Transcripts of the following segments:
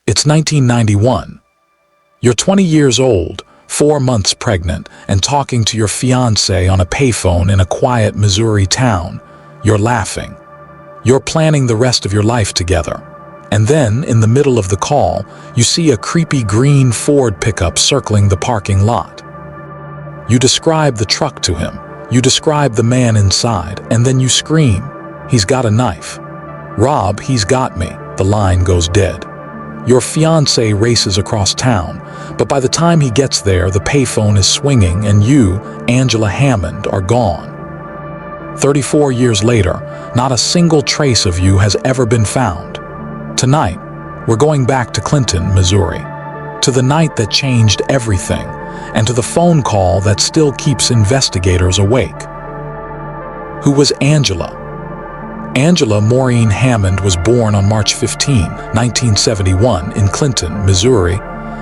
It's 1991. You're 20 years old, 4 months pregnant, and talking to your fiancé on a payphone in a quiet Missouri town. You're laughing. You're planning the rest of your life together. And then, in the middle of the call, you see a creepy green Ford pickup circling the parking lot. You describe the truck to him. You describe the man inside, and then you scream, "He's got a knife. Rob, he's got me." The line goes dead. Your fiancé races across town, but by the time he gets there, the payphone is swinging and you, Angela Hammond, are gone. 34 years later, not a single trace of you has ever been found. Tonight, we're going back to Clinton, Missouri, to the night that changed everything, and to the phone call that still keeps investigators awake. Who was Angela? Angela Maureen Hammond was born on March 15, 1971 in Clinton, Missouri,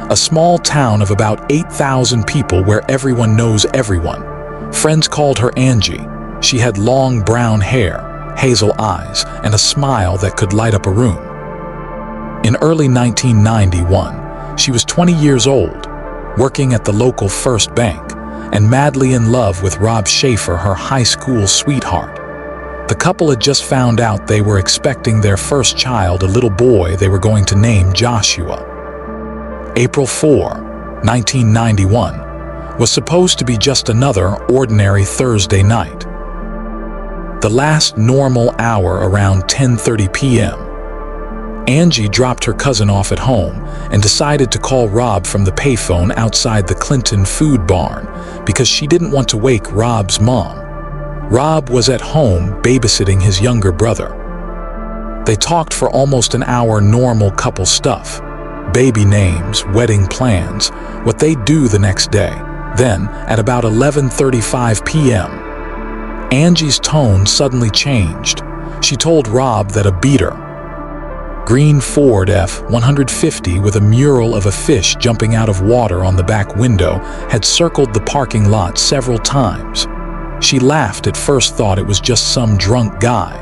a small town of about 8,000 people where everyone knows everyone. Friends called her Angie. She had long brown hair, hazel eyes, and a smile that could light up a room. In early 1991, she was 20 years old, working at the local First Bank, and madly in love with Rob Shafer, her high school sweetheart. The couple had just found out they were expecting their first child, a little boy they were going to name Joshua. April 4, 1991, was supposed to be just another ordinary Thursday night. The last normal hour around 10:30 p.m. Angie dropped her cousin off at home and decided to call Rob from the payphone outside the Clinton food barn because she didn't want to wake Rob's mom. Rob was at home babysitting his younger brother. They talked for almost an hour, normal couple stuff. Baby names, wedding plans, what they'd do the next day. Then, at about 11:35 p.m., Angie's tone suddenly changed. She told Rob that a beater, green Ford F-150 with a mural of a fish jumping out of water on the back window, had circled the parking lot several times. She laughed, at first thought it was just some drunk guy.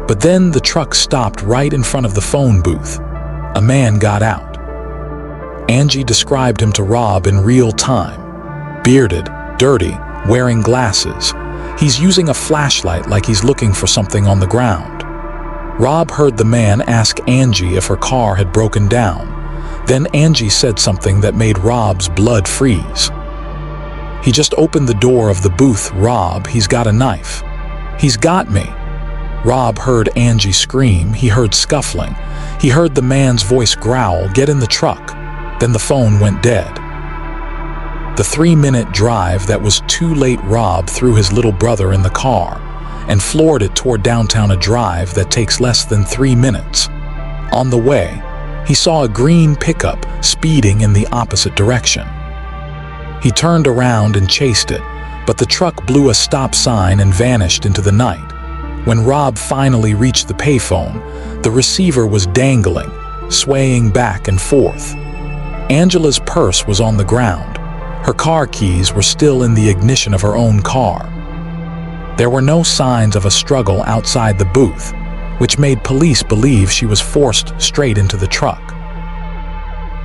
But then the truck stopped right in front of the phone booth. A man got out. Angie described him to Rob in real time. Bearded, dirty, wearing glasses. He's using a flashlight like he's looking for something on the ground. Rob heard the man ask Angie if her car had broken down. Then Angie said something that made Rob's blood freeze. "He just opened the door of the booth, Rob. He's got a knife. He's got me." Rob heard Angie scream. He heard scuffling. He heard the man's voice growl, "Get in the truck." Then the phone went dead. The 3-minute drive that was too late. Rob threw his little brother in the car and floored it toward downtown, a drive that takes less than 3 minutes. On the way, he saw a green pickup speeding in the opposite direction. He turned around and chased it, but the truck blew a stop sign and vanished into the night. When Rob finally reached the payphone, the receiver was dangling, swaying back and forth. Angela's purse was on the ground. Her car keys were still in the ignition of her own car. There were no signs of a struggle outside the booth, which made police believe she was forced straight into the truck.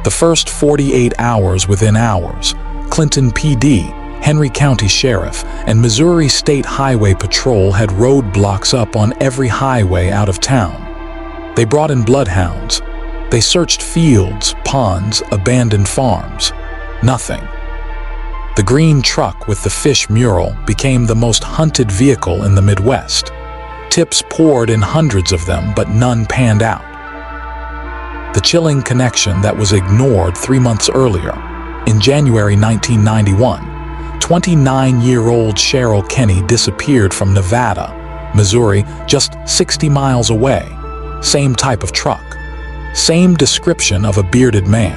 The first 48 hours within hours, Clinton PD, Henry County Sheriff, and Missouri State Highway Patrol had roadblocks up on every highway out of town. They brought in bloodhounds. They searched fields, ponds, abandoned farms. Nothing. The green truck with the fish mural became the most hunted vehicle in the Midwest. Tips poured in, hundreds of them, but none panned out. The chilling connection that was ignored 3 months earlier. In January 1991, 29-year-old Cheryl Kenny disappeared from Nevada, Missouri, just 60 miles away. Same type of truck. Same description of a bearded man.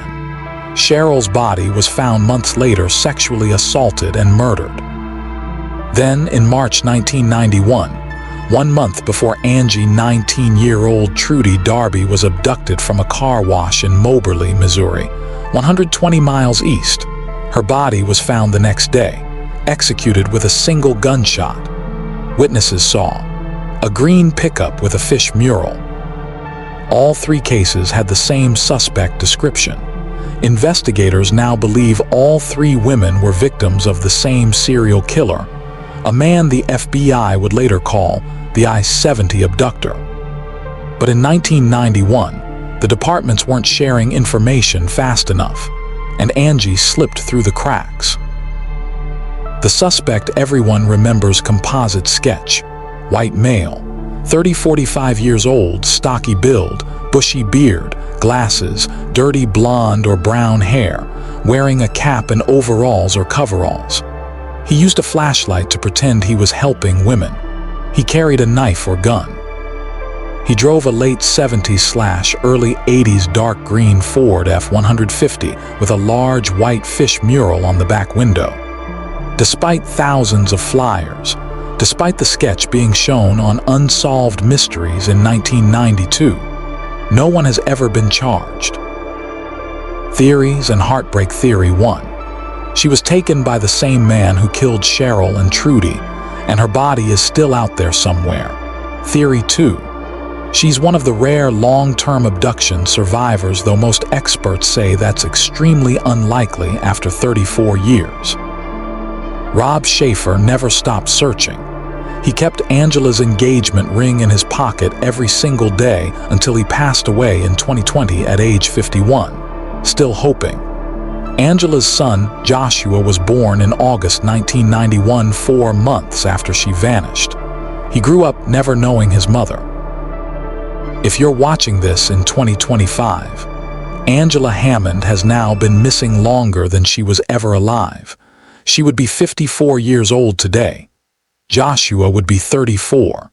Cheryl's body was found months later, sexually assaulted and murdered. Then, in March 1991, 1 month before Angie, 19-year-old Trudy Darby was abducted from a car wash in Moberly, Missouri, 120 miles east. Her body was found the next day, executed with a single gunshot. Witnesses saw a green pickup with a fish mural. All three cases had the same suspect description. Investigators now believe all three women were victims of the same serial killer, a man the FBI would later call the I-70 abductor. But in 1991, the departments weren't sharing information fast enough, and Angie slipped through the cracks. The suspect everyone remembers composite sketch: white male, 30-45 years old, stocky build, bushy beard, glasses, dirty blonde or brown hair, wearing a cap and overalls or coveralls. He used a flashlight to pretend he was helping women. He carried a knife or gun. He drove a late 70s/early 80s dark green Ford F-150 with a large white fish mural on the back window. Despite thousands of flyers, despite the sketch being shown on Unsolved Mysteries in 1992, no one has ever been charged. Theories and Heartbreak Theory 1. She was taken by the same man who killed Cheryl and Trudy, and her body is still out there somewhere. Theory 2. She's one of the rare long-term abduction survivors, though most experts say that's extremely unlikely after 34 years. Rob Shafer never stopped searching. He kept Angela's engagement ring in his pocket every single day until he passed away in 2020 at age 51, still hoping. Angela's son, Joshua, was born in August 1991, 4 months after she vanished. He grew up never knowing his mother. If you're watching this in 2025, Angela Hammond has now been missing longer than she was ever alive. She would be 54 years old today. Joshua would be 34.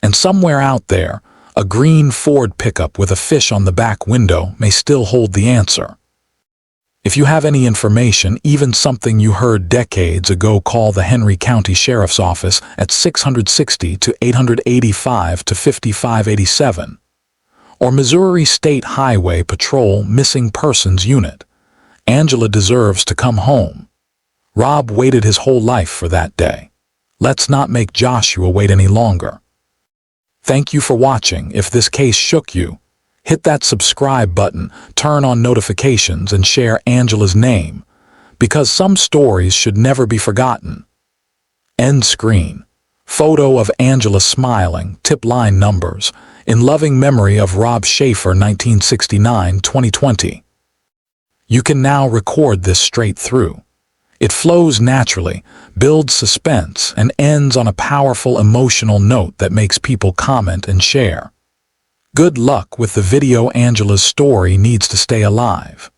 And somewhere out there, a green Ford pickup with a fish on the back window may still hold the answer. If you have any information, even something you heard decades ago, call the Henry County Sheriff's Office at 660-885-5587 or Missouri State Highway Patrol Missing Persons Unit. Angela deserves to come home. Rob waited his whole life for that day. Let's not make Joshua wait any longer. Thank you for watching. If this case shook you, hit that subscribe button, turn on notifications, and share Angela's name, because some stories should never be forgotten. End screen. Photo of Angela smiling, tip line numbers, in loving memory of Rob Shafer, 1969-2020. You can now record this straight through. It flows naturally, builds suspense, and ends on a powerful emotional note that makes people comment and share. Good luck with the video. Angela's story needs to stay alive.